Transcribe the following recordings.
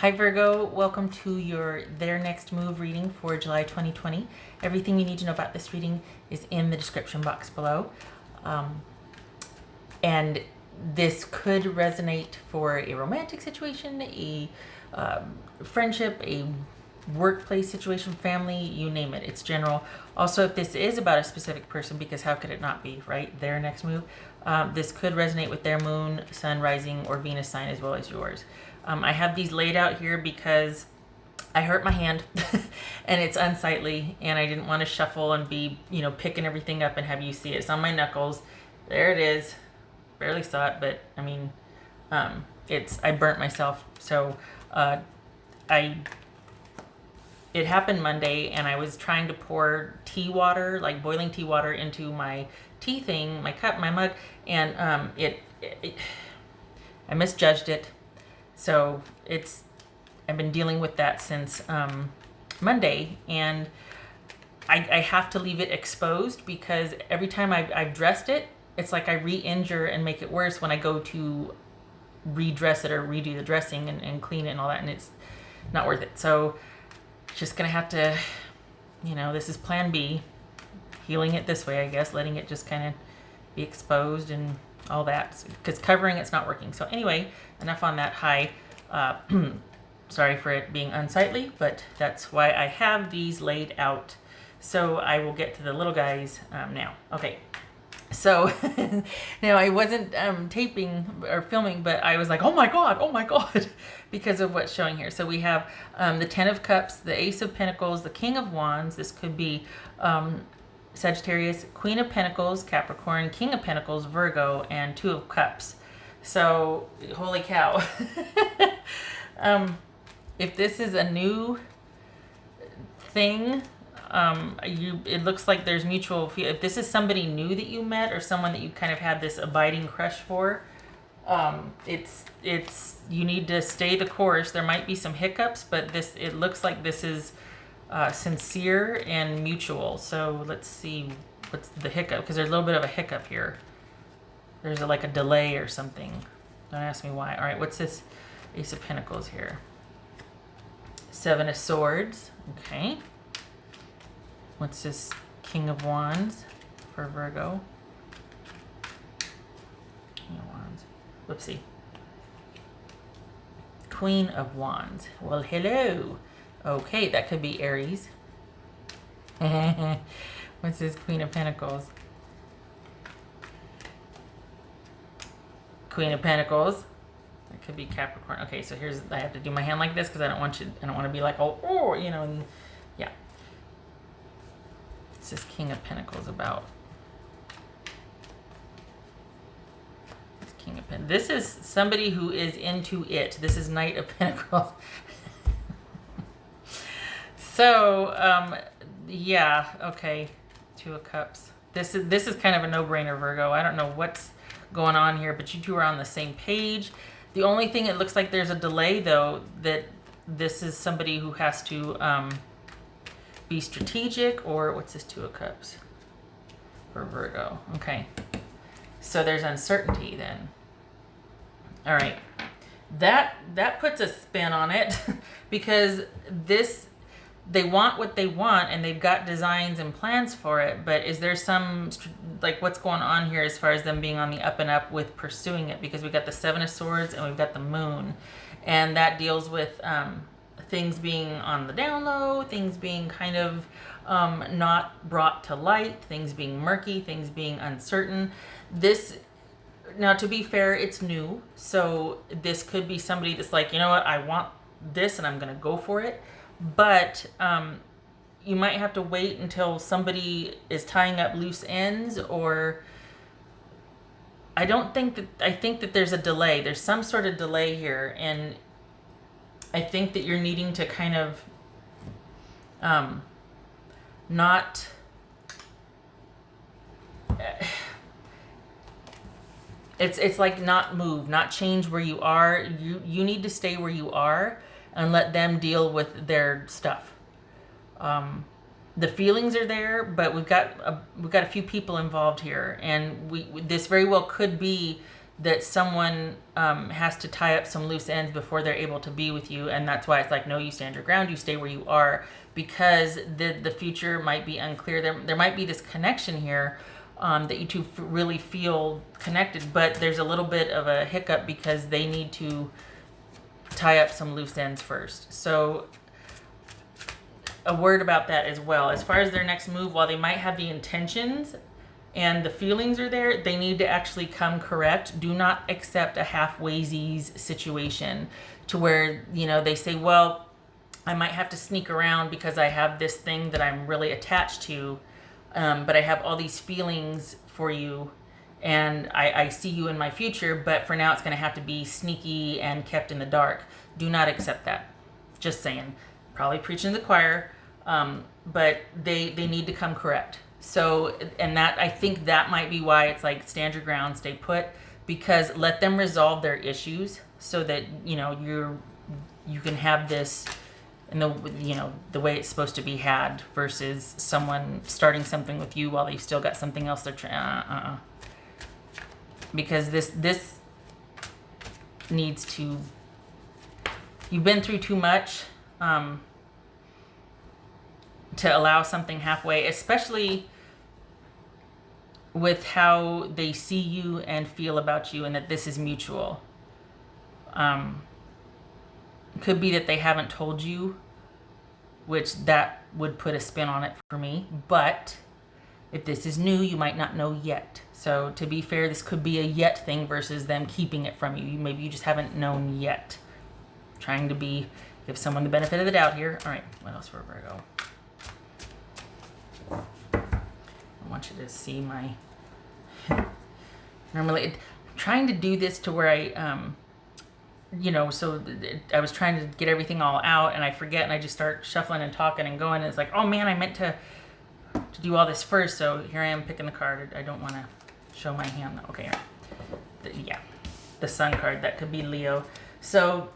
Hi Virgo, welcome to your Their Next Move reading for July 2020. Everything you need to know about this reading is in the description box below. And this could resonate for a romantic situation, a friendship, a workplace situation, family, you name it. It's general. Also, if this is about a specific person, because how could it not be, right? Their next move. This could resonate with their moon, sun, rising, or Venus sign as well as yours. I have these laid out here because I hurt my hand and it's unsightly and I didn't want to shuffle and be, picking everything up and have you see it. It's on my knuckles. There it is. Barely saw it, but I mean, I burnt myself. So, it happened Monday and I was trying to pour tea water, like boiling tea water into my tea thing, my cup, my mug, and I misjudged it. So I've been dealing with that since Monday, and I have to leave it exposed because every time I've dressed it, it's like I re-injure and make it worse when I go to redress it or redo the dressing and clean it and all that, and it's not worth it. So just gonna have to, this is plan B, healing it this way, I guess, letting it just kind of be exposed and all that, because covering it's not working. So anyway, enough on that. Sorry for it being unsightly, but that's why I have these laid out. So I will get to the little guys now. Okay, so now I wasn't taping or filming, but I was like, oh my god, because of what's showing here. So we have the Ten of Cups, the Ace of Pentacles, the King of Wands. This could be Sagittarius, Queen of Pentacles, Capricorn, King of Pentacles, Virgo, and Two of Cups. So, holy cow. If this is a new thing, it looks like there's mutual feel. If this is somebody new that you met or someone that you kind of had this abiding crush for, you need to stay the course. There might be some hiccups, but it looks like this is sincere and mutual. So let's see what's the hiccup, because there's a little bit of a hiccup here. There's like a delay or something. Don't ask me why. All right, what's this Ace of Pentacles here? Seven of Swords. Okay. What's this King of Wands for Virgo? King of Wands. Whoopsie. Queen of Wands. Well, hello. Okay, that could be Aries. What's this Queen of Pentacles? Queen of Pentacles. It could be Capricorn. Okay, so I have to do my hand like this because I don't want to be like, and yeah. It's this King of Pentacles about. This King of Pentacles. This is somebody who is into it. This is Knight of Pentacles. So, yeah, okay. Two of Cups. This is kind of a no-brainer, Virgo. I don't know what's going on here, but you two are on the same page. The only thing, it looks like there's a delay, though, that this is somebody who has to be strategic, or what's this Two of Cups for Virgo? Okay. So there's uncertainty then. All right. That puts a spin on it because they want what they want and they've got designs and plans for it, but is there some, like, what's going on here as far as them being on the up and up with pursuing it? Because we've got the Seven of Swords and we've got the Moon, and that deals with things being on the down low, things being kind of not brought to light, things being murky, things being uncertain. Now, to be fair, it's new, so this could be somebody that's like, you know what, I want this and I'm going to go for it. But you might have to wait until somebody is tying up loose ends, or I think that there's a delay. There's some sort of delay here, and I think that you're needing to kind of not it's like not move, not change where you are. You need to stay where you are and let them deal with their stuff. The feelings are there, but we've got a few people involved here, and this very well could be that someone has to tie up some loose ends before they're able to be with you, and that's why it's like, no, you stand your ground, you stay where you are, because the future might be unclear. There might be this connection here, that you two really feel connected, but there's a little bit of a hiccup because they need to tie up some loose ends first. So a word about that as well. As far as their next move, while they might have the intentions and the feelings are there, they need to actually come correct. Do not accept a half-waysies situation to where, they say, well, I might have to sneak around because I have this thing that I'm really attached to, but I have all these feelings for you, and I see you in my future, but for now it's going to have to be sneaky and kept in the dark. Do not accept that. Just saying. Probably preaching to the choir, but they need to come correct. So, and that, I think that might be why it's like, stand your ground, stay put, because let them resolve their issues so that, you can have this in the way it's supposed to be had, versus someone starting something with you while they've still got something else they're trying. Because this needs to, you've been through too much to allow something halfway, especially with how they see you and feel about you, and that this is mutual. Could be that they haven't told you, which that would put a spin on it for me. But if this is new, you might not know yet. So to be fair, this could be a yet thing versus them keeping it from you. Maybe you just haven't known yet. Trying to give someone the benefit of the doubt here. All right, what else for Virgo? I want you to see my... Normally, I'm trying to do this to where I, I was trying to get everything all out, and I forget, and I just start shuffling and talking and going, and it's like, oh man, I meant to do all this first, so here I am picking the card. I don't want to show my hand. Okay, the Sun card, that could be Leo. So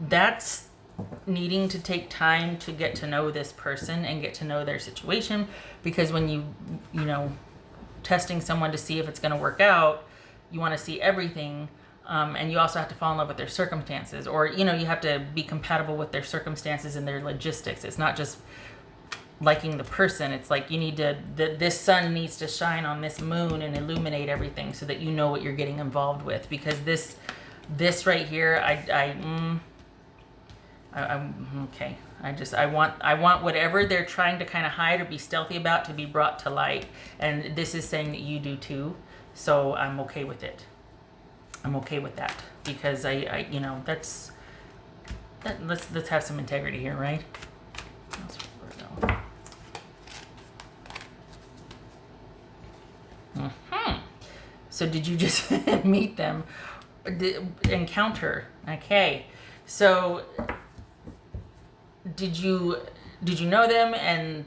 that's needing to take time to get to know this person and get to know their situation, because when you testing someone to see if it's going to work out, you want to see everything, and you also have to fall in love with their circumstances, or you have to be compatible with their circumstances and their logistics. It's not just liking the person. It's like, you need to, this sun needs to shine on this moon and illuminate everything so that you know what you're getting involved with, because this right here, I'm okay. I want whatever they're trying to kind of hide or be stealthy about to be brought to light, and this is saying that you do too. So I'm okay with it. I'm okay with that, because let's have some integrity here, right? So did you just meet them? Encounter? Okay. So did you know them and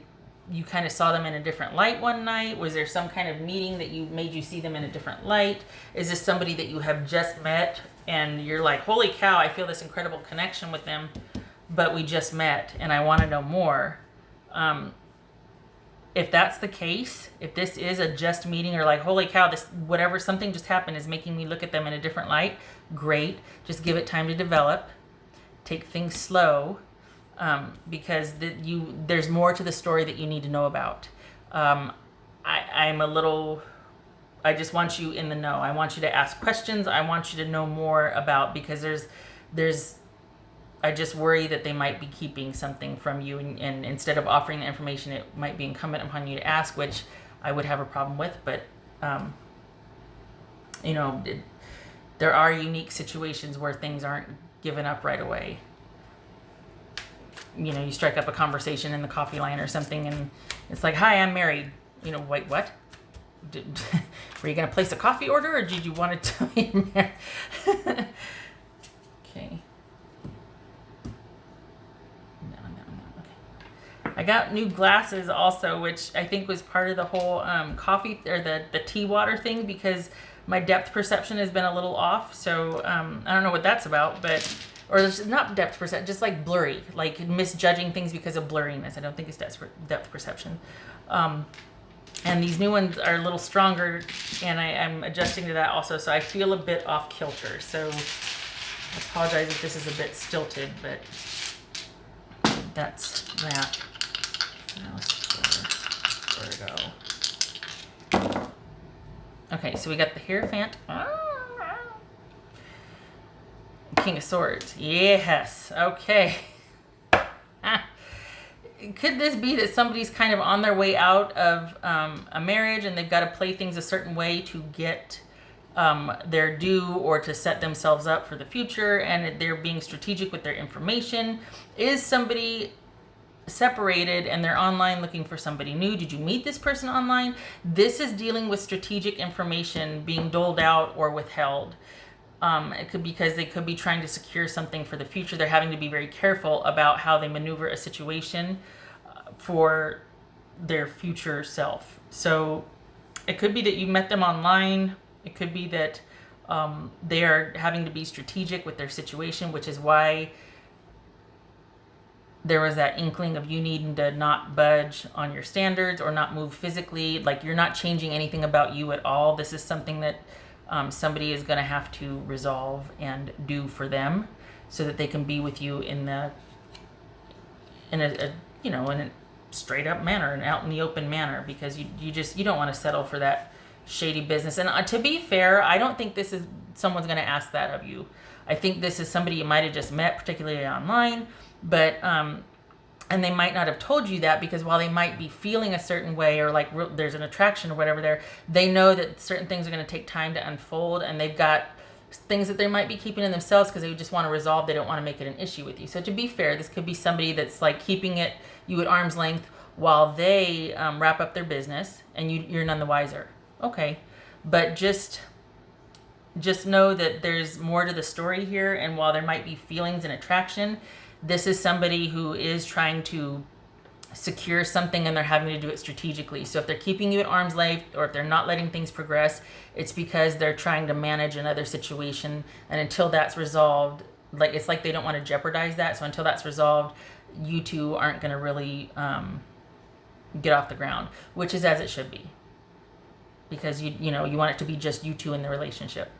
you kind of saw them in a different light one night? Was there some kind of meeting that made you see them in a different light? Is this somebody that you have just met and you're like, holy cow, I feel this incredible connection with them, but we just met and I want to know more? If that's the case, if this is a just meeting, or like, holy cow, something just happened is making me look at them in a different light, great. Just give it time to develop. Take things slow. Because there's more to the story that you need to know about. I just want you in the know. I want you to ask questions. I want you to know more about, because I just worry that they might be keeping something from you, and instead of offering the information, it might be incumbent upon you to ask, which I would have a problem with. But, there are unique situations where things aren't given up right away. You strike up a conversation in the coffee line or something, and it's like, hi, I'm married. Wait, what? Were you going to place a coffee order, or did you want to tell me you're married? Okay. No. Okay. I got new glasses also, which I think was part of the whole coffee or the tea water thing, because my depth perception has been a little off. So I don't know what that's about, but... Or there's not depth perception, just like blurry, like misjudging things because of blurriness. I don't think it's depth perception. And these new ones are a little stronger, and I'm adjusting to that also, so I feel a bit off kilter. So I apologize if this is a bit stilted, but that's that. Now for Virgo. Okay, so we got the Hierophant. King of Swords. Yes. Okay. Could this be that somebody's kind of on their way out of a marriage and they've got to play things a certain way to get their due or to set themselves up for the future, and they're being strategic with their information? Is somebody separated and they're online looking for somebody new? Did you meet this person online? This is dealing with strategic information being doled out or withheld. It could be because they could be trying to secure something for the future. They're having to be very careful about how they maneuver a situation for their future self. So it could be that you met them online. It could be that they are having to be strategic with their situation, which is why there was that inkling of you needing to not budge on your standards or not move physically. Like, you're not changing anything about you at all. This is something that somebody is going to have to resolve and do for them, so that they can be with you in a straight up manner and out in the open manner, because you don't want to settle for that shady business. And to be fair, I don't think this is someone's going to ask that of you. I think this is somebody you might have just met, particularly online, but and they might not have told you that, because while they might be feeling a certain way, or like there's an attraction or whatever there, they know that certain things are going to take time to unfold, and they've got things that they might be keeping in themselves because they just want to resolve. They don't want to make it an issue with you. So to be fair, this could be somebody that's like keeping you at arm's length while they wrap up their business, and you're none the wiser. Okay, but just know that there's more to the story here, and while there might be feelings and attraction, this is somebody who is trying to secure something, and they're having to do it strategically. So if they're keeping you at arm's length, or if they're not letting things progress, it's because they're trying to manage another situation. And until that's resolved, it's like they don't want to jeopardize that. So until that's resolved, you two aren't going to really get off the ground, which is as it should be, because you want it to be just you two in the relationship.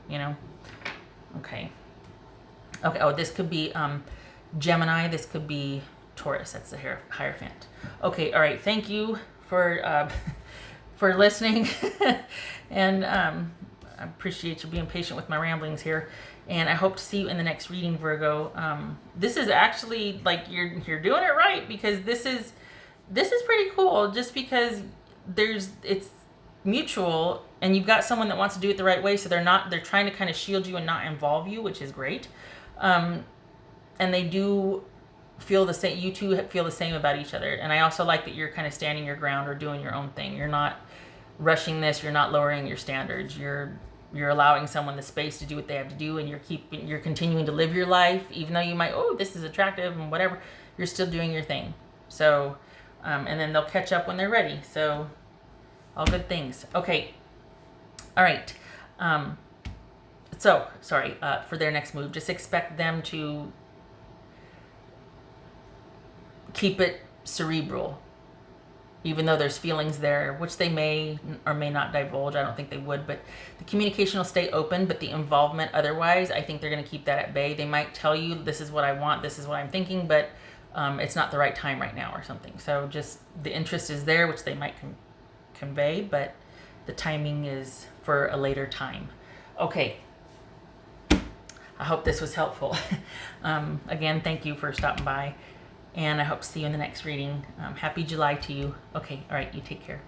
Okay. Oh, this could be Gemini. This could be Taurus. That's the Hierophant. Okay, all right. Thank you for listening, and I appreciate you being patient with my ramblings here. And I hope to see you in the next reading, Virgo. This is actually you're doing it right, because this is pretty cool. Just because it's mutual, and you've got someone that wants to do it the right way, so they're trying to kind of shield you and not involve you, which is great. And they do feel the same. You two feel the same about each other. And I also like that you're kind of standing your ground or doing your own thing. You're not rushing this. You're not lowering your standards. You're allowing someone the space to do what they have to do, and you're continuing to live your life, even though you might, this is attractive and whatever. You're still doing your thing. So, and then they'll catch up when they're ready. So, all good things. Okay. All right. So, sorry, for their next move, just expect them to keep it cerebral, even though there's feelings there, which they may or may not divulge. I don't think they would, but the communication will stay open, but the involvement otherwise, I think they're going to keep that at bay. They might tell you, this is what I want, this is what I'm thinking, but it's not the right time right now or something. So just the interest is there, which they might convey, but the timing is for a later time. Okay. I hope this was helpful. Again, thank you for stopping by, and I hope to see you in the next reading. Happy July to you. Okay, all right, you take care.